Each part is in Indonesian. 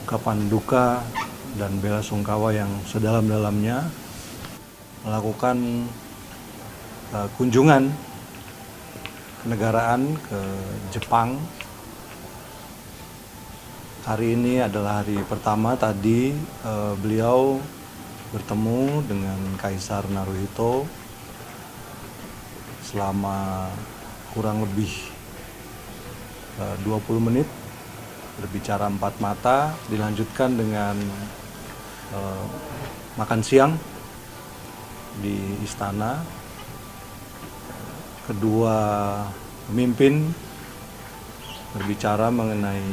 ungkapan duka dan bela sungkawa yang sedalam-dalamnya melakukan kunjungan kenegaraan ke Jepang. Hari ini adalah hari pertama tadi beliau bertemu dengan Kaisar Naruhito selama kurang lebih 20 menit berbicara empat mata, dilanjutkan dengan makan siang di istana. Kedua pemimpin berbicara mengenai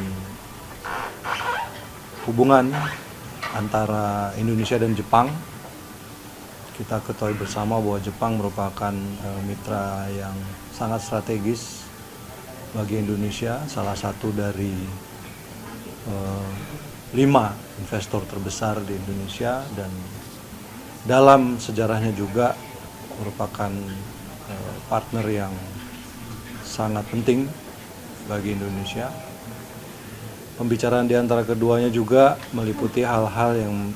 hubungan antara Indonesia dan Jepang. Kita ketahui bersama bahwa Jepang merupakan mitra yang sangat strategis bagi Indonesia, salah satu dari 5 investor terbesar di Indonesia, dan dalam sejarahnya juga merupakan partner yang sangat penting bagi Indonesia. Pembicaraan di antara keduanya juga meliputi hal-hal yang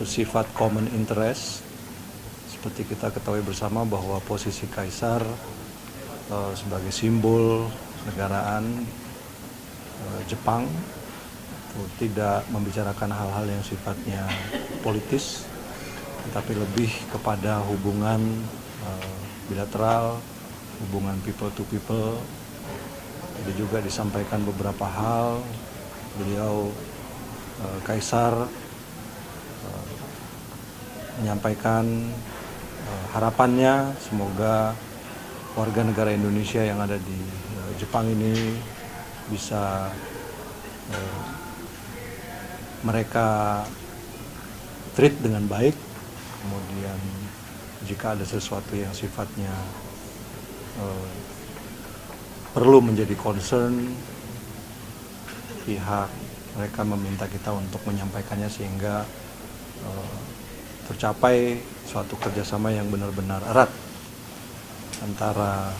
bersifat common interest. Seperti kita ketahui bersama bahwa posisi Kaisar sebagai simbol negaraan Jepang tidak membicarakan hal-hal yang sifatnya politis, tetapi lebih kepada hubungan bilateral, hubungan people to people. Jadi juga disampaikan beberapa hal. Beliau Kaisar menyampaikan harapannya semoga warga negara Indonesia yang ada di Jepang ini bisa mereka treat dengan baik. Kemudian jika ada sesuatu yang sifatnya perlu menjadi concern, pihak mereka meminta kita untuk menyampaikannya sehingga tercapai suatu kerjasama yang benar-benar erat antara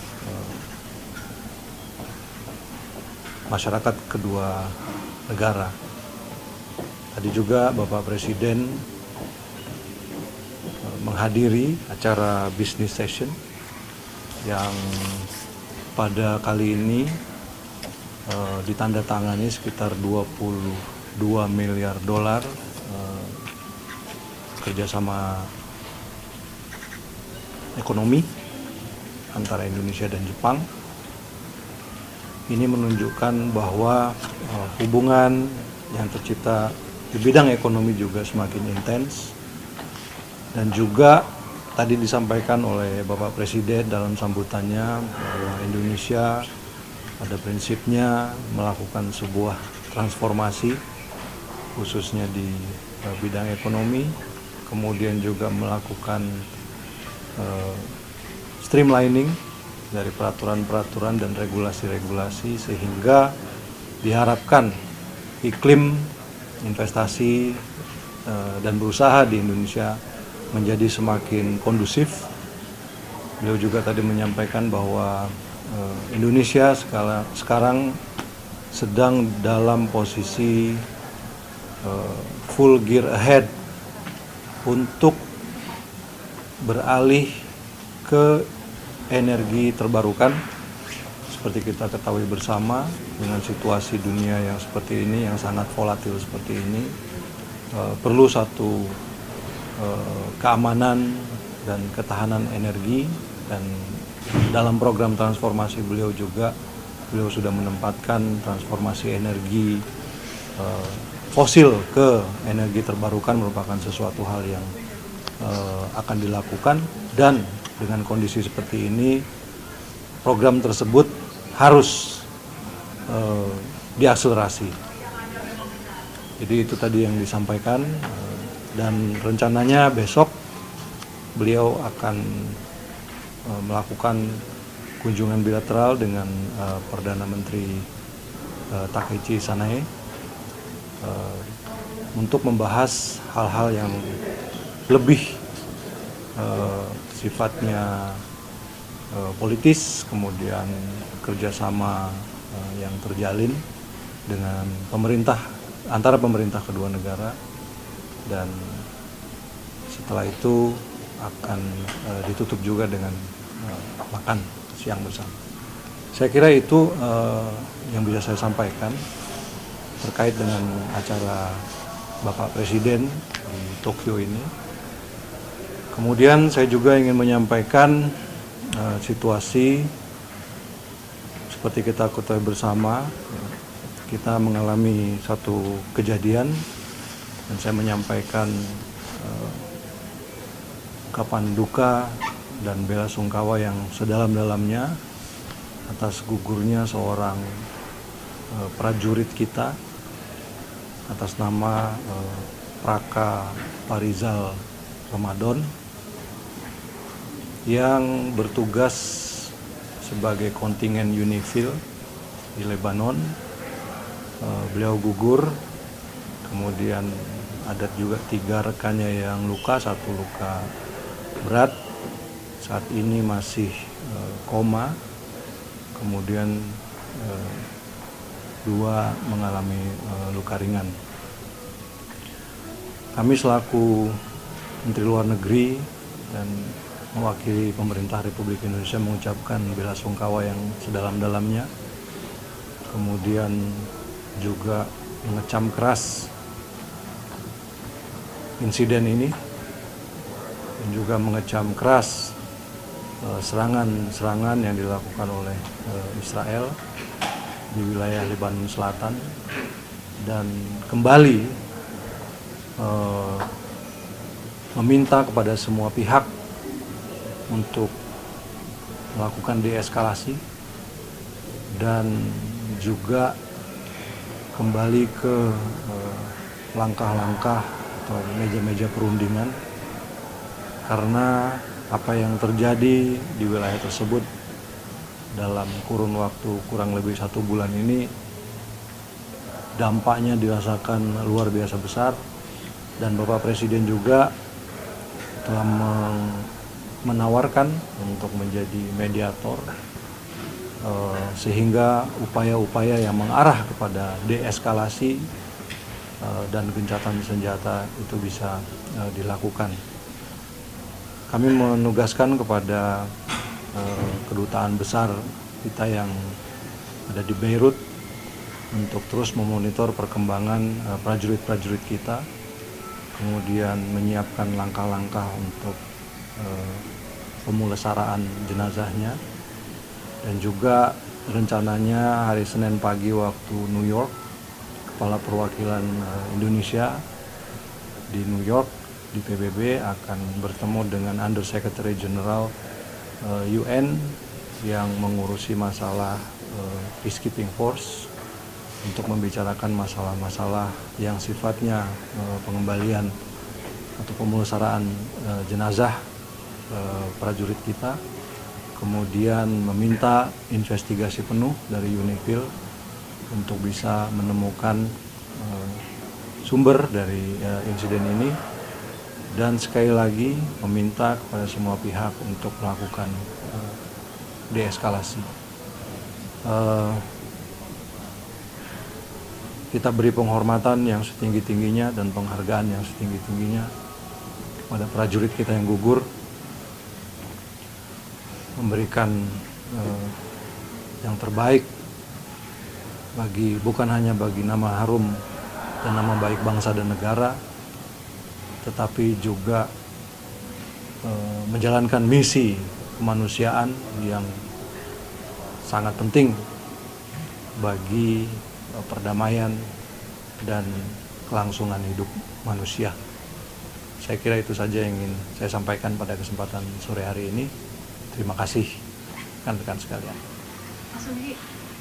masyarakat kedua negara. Tadi juga Bapak Presiden menghadiri acara business session yang pada kali ini ditandatangani sekitar 22 miliar dolar kerjasama ekonomi antara Indonesia dan Jepang. Ini menunjukkan bahwa hubungan yang tercipta di bidang ekonomi juga semakin intens, dan juga tadi disampaikan oleh Bapak Presiden dalam sambutannya bahwa Indonesia pada prinsipnya melakukan sebuah transformasi khususnya di bidang ekonomi, kemudian juga melakukan streamlining dari peraturan-peraturan dan regulasi-regulasi sehingga diharapkan iklim investasi dan berusaha di Indonesia menjadi semakin kondusif. Beliau juga tadi menyampaikan bahwa Indonesia sekarang sedang dalam posisi full gear ahead untuk beralih ke energi terbarukan. Seperti kita ketahui bersama, dengan situasi dunia yang seperti ini, yang sangat volatil seperti ini, perlu satu keamanan dan ketahanan energi. Dan dalam program transformasi beliau sudah menempatkan transformasi energi fosil ke energi terbarukan merupakan sesuatu hal yang akan dilakukan, dan dengan kondisi seperti ini program tersebut harus diakselerasi. Jadi itu tadi yang disampaikan, dan rencananya besok beliau akan melakukan kunjungan bilateral dengan Perdana Menteri Takaichi Sanae untuk membahas hal-hal yang lebih sifatnya politis, kemudian kerjasama yang terjalin dengan antara pemerintah kedua negara, dan setelah itu akan ditutup juga dengan makan siang bersama. Saya kira itu yang bisa saya sampaikan terkait dengan acara Bapak Presiden di Tokyo ini. Kemudian saya juga ingin menyampaikan situasi seperti kita ketahui bersama, kita mengalami satu kejadian dan saya menyampaikan ungkapan duka dan bela sungkawa yang sedalam-dalamnya atas gugurnya seorang prajurit kita atas nama Praka Parizal Ramadan yang bertugas sebagai kontingen UNIFIL di Lebanon. Beliau gugur, kemudian ada juga 3 rekannya yang luka, 1 luka berat, saat ini masih koma, kemudian 2 mengalami luka ringan. Kami selaku Menteri Luar Negeri dan mewakili pemerintah Republik Indonesia mengucapkan bela sungkawa yang sedalam-dalamnya, kemudian juga mengecam keras insiden ini dan juga mengecam keras serangan-serangan yang dilakukan oleh Israel di wilayah Lebanon Selatan, dan kembali meminta kepada semua pihak untuk melakukan deeskalasi dan juga kembali ke langkah-langkah atau meja-meja perundingan, karena apa yang terjadi di wilayah tersebut dalam kurun waktu kurang lebih 1 bulan ini dampaknya dirasakan luar biasa besar, dan Bapak Presiden juga telah menawarkan untuk menjadi mediator sehingga upaya-upaya yang mengarah kepada deeskalasi dan gencatan senjata itu bisa dilakukan. Kami menugaskan kepada kedutaan besar kita yang ada di Beirut untuk terus memonitor perkembangan prajurit-prajurit kita, kemudian menyiapkan langkah-langkah untuk pemulasaraan jenazahnya, dan juga rencananya hari Senin pagi waktu New York, Kepala Perwakilan Indonesia di New York di PBB akan bertemu dengan Under Secretary General UN yang mengurusi masalah peacekeeping force untuk membicarakan masalah-masalah yang sifatnya pengembalian atau pemulasaraan jenazah prajurit kita, kemudian meminta investigasi penuh dari UNIFIL untuk bisa menemukan sumber dari insiden ini, dan sekali lagi meminta kepada semua pihak untuk melakukan deeskalasi. Kita beri penghormatan yang setinggi-tingginya dan penghargaan yang setinggi-tingginya kepada prajurit kita yang gugur, memberikan yang terbaik bukan hanya bagi nama harum dan nama baik bangsa dan negara, tetapi juga menjalankan misi kemanusiaan yang sangat penting bagi perdamaian dan kelangsungan hidup manusia. Saya kira itu saja yang ingin saya sampaikan pada kesempatan sore hari ini. Terima kasih rekan-rekan sekalian. Mas Ugi,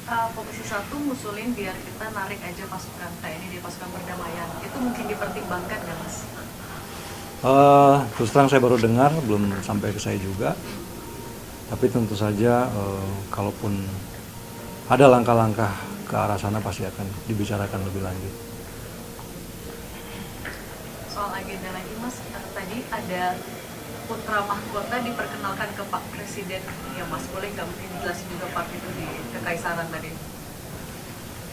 Komisi 1 ngusulin biar kita narik aja pasukan TNI di pasukan perdamaian. Itu mungkin dipertimbangkan nggak, Mas? Terus terang saya baru dengar, belum sampai ke saya juga. Tapi tentu saja kalaupun ada langkah-langkah ke arah sana pasti akan dibicarakan lebih lanjut. Soal agenda lagi, Mas, tadi ada putra mahkota diperkenalkan ke Pak Presiden. Ya, Mas, boleh nggak mungkin jelasin juga Pak itu di Kekaisaran tadi?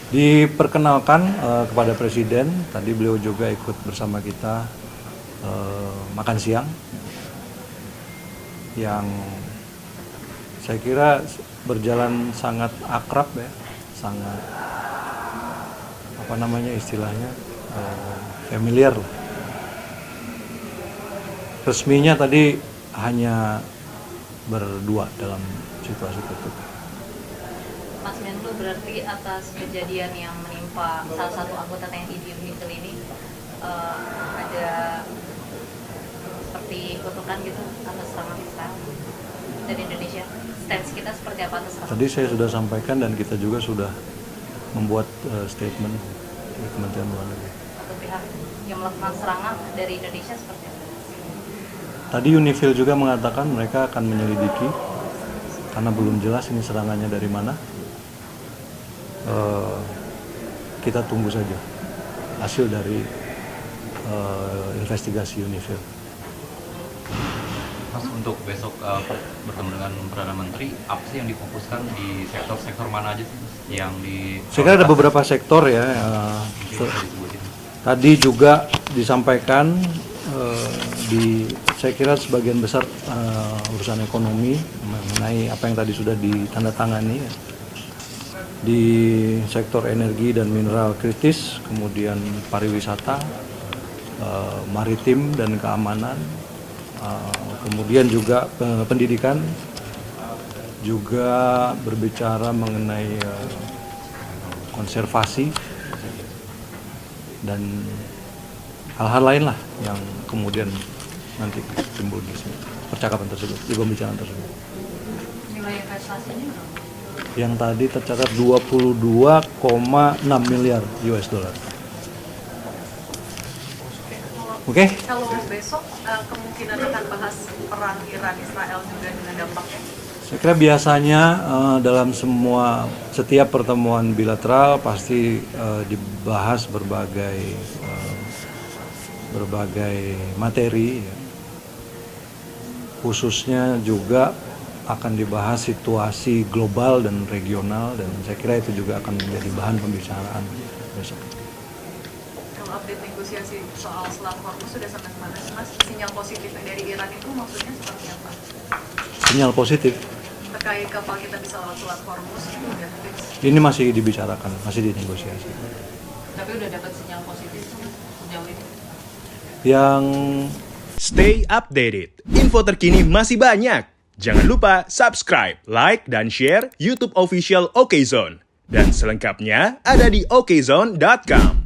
Diperkenalkan kepada Presiden, tadi beliau juga ikut bersama kita makan siang, yang saya kira berjalan sangat akrab ya, sangat apa namanya istilahnya familiar lah. Resminya tadi hanya berdua dalam situasi tertutup. Mas Menlu, berarti atas kejadian yang menimpa salah satu anggota TNI di UNIFIL ini ada seperti kutukan gitu atas serangan Israel dan Indonesia. Stance kita seperti apa atas serangan? Tadi saya sudah sampaikan dan kita juga sudah membuat statement di Kementerian Luar Negeri. Atau pihak yang melakukan serangan dari Indonesia seperti apa? Tadi UNIFIL juga mengatakan mereka akan menyelidiki karena belum jelas ini serangannya dari mana. Kita tunggu saja hasil dari investigasi UNIFIL. Mas, untuk besok bertemu dengan Perdana Menteri, apa sih yang difokuskan di sektor-sektor mana aja sih Mas? Yang di... Saya kira ada beberapa sektor ya. Tadi juga disampaikan saya kira sebagian besar urusan ekonomi mengenai apa yang tadi sudah ditandatangani ya. Di sektor energi dan mineral kritis, kemudian pariwisata, maritim dan keamanan, kemudian juga pendidikan, juga berbicara mengenai konservasi dan hal-hal lain lah yang kemudian nanti timbul di percakapan tersebut, di pembicaraan tersebut. Nilai investasinya berapa? Yang tadi tercatat 22,6 miliar US dollar. Oke? Kalau besok kemungkinan akan bahas perang Iran Israel juga dengan dampaknya. Saya kira biasanya dalam setiap pertemuan bilateral pasti dibahas berbagai materi, ya. Khususnya juga akan dibahas situasi global dan regional, dan saya kira itu juga akan menjadi bahan pembicaraan besok. Kalau update negosiasi soal Selat Hormuz sudah sampai mana sih Mas? Sinyal positif dari Iran itu maksudnya seperti apa? Sinyal positif Terkait kapal kita bisa lewat Selat Hormuz itu udah fix. ini masih dibicarakan, masih dinegosiasi. Tapi udah dapat sinyal positif sejauh ini? Yang Stay updated. Info terkini masih banyak. Jangan lupa subscribe, like, dan share YouTube official OKZone. Dan selengkapnya ada di okezone.com.